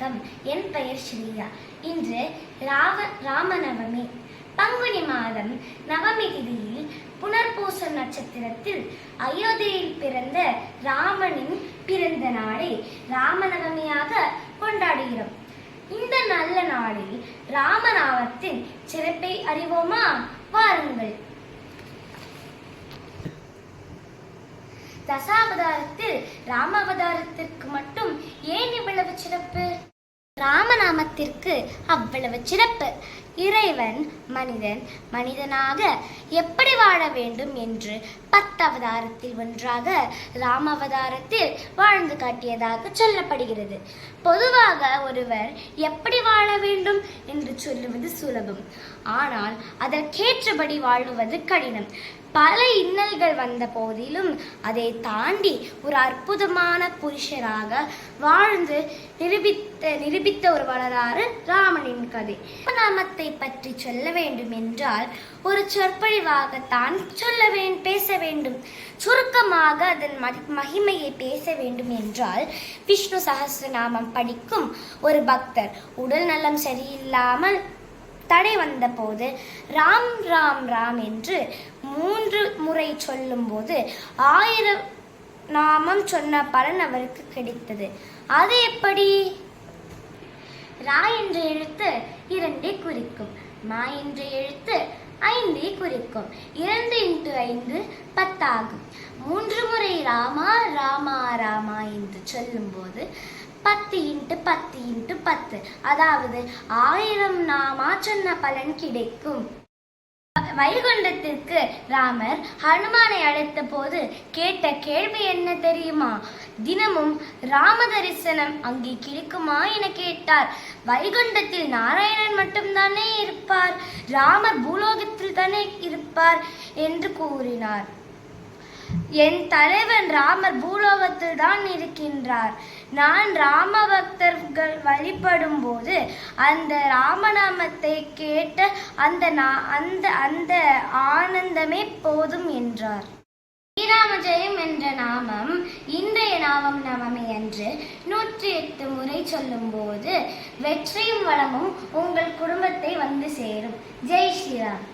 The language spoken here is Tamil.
வணக்கம். என் பெயர் ஸ்ரீயா. இன்று ராமநவமி. பங்குனி மாதம் நவமி திதியில் புனர்பூச நட்சத்திரத்தில் அயோத்தியில் பிறந்த ராமனின் பிறந்த நாளை ராமநவமியாக கொண்டாடுகிறோம். இந்த நல்ல நாளில் ராமநாமத்தின் சிறப்பை அறிவோமா? வாருங்கள். தசாவதாரத்தில் ராமாவதாரத்திற்கு மட்டும் ஏன் இவ்வளவு சிறப்பு? ராமநாமத்திற்கு அவ்வளவு சிறப்பு. இறைவன் மனிதனாக எப்படி வாழ வேண்டும் என்று 10 அவதாரத்தில் ஒன்றாக ராமாவதாரத்தில் வாழ்ந்து காட்டியதாக சொல்லப்படுகிறது. பொதுவாக ஒருவர் எப்படி வாழ வேண்டும் என்று சொல்லுவது சுலபம், ஆனால் அதற்கேற்றபடி வாழுவது கடினம். பல இன்னல்கள் வந்த போதிலும் அதை தாண்டி ஒரு அற்புதமான புருஷராக வாழ்ந்து நிரூபித்த ஒரு வரலாறு ராமனின் கதை. நாமத்தை பற்றி சொல்ல வேண்டும் என்றால் ஒரு சொற்பொழிவாகத்தான் பேச வேண்டும். சுருக்கமாக அதன் மகிமையை பேச வேண்டும் என்றால், விஷ்ணு சஹஸ்ரநாமம் படிக்கும் ஒரு பக்தர் உடல் நலம் சரியில்லாமல் தடை வந்த போது ராம் ராம் ராம் என்று 3 முறை சொல்லும் போது 1000 நாமம் சொன்ன பலன் அவருக்கு கிடைத்தது. அது எப்படி? ரா என்ற எழுத்து 2 குறிக்கும், மா என்ற எழுத்து 5 குறிக்கும். 2 × 5 10 ஆகும். 3 முறை ராமா ராமா ராமா என்று சொல்லும் போது 10 × 10 × 10, அதாவது 1000 நாமா சொன்ன பலன் கிடைக்கும். வைகுண்டத்திற்கு ராமர் ஹனுமானை அழைத்த போது கேட்ட கேள்வி என்ன தெரியுமா? தினமும் ராம தரிசனம் அங்கே கிடைக்குமா என கேட்டார். வைகுண்டத்தில் நாராயணன் மட்டும்தானே இருப்பார், ராமர் பூலோகத்தில் தானே இருப்பார் என்று கூறினார். என் தலைவன் ராமர் பூலோகத்தில் தான் இருக்கின்றார். நான் ராம பக்தர்கள் வழிபடும் போது அந்த ராமநாமத்தை கேட்ட அந்த ஆனந்தமே போதும் என்றார். ஸ்ரீராம ஜெயம் என்ற நாமம் இன்றைய நவமி அன்று 108 முறை சொல்லும் போது வெற்றியும் வளமும் உங்கள் குடும்பத்தை வந்து சேரும். ஜெய் ஸ்ரீராம்.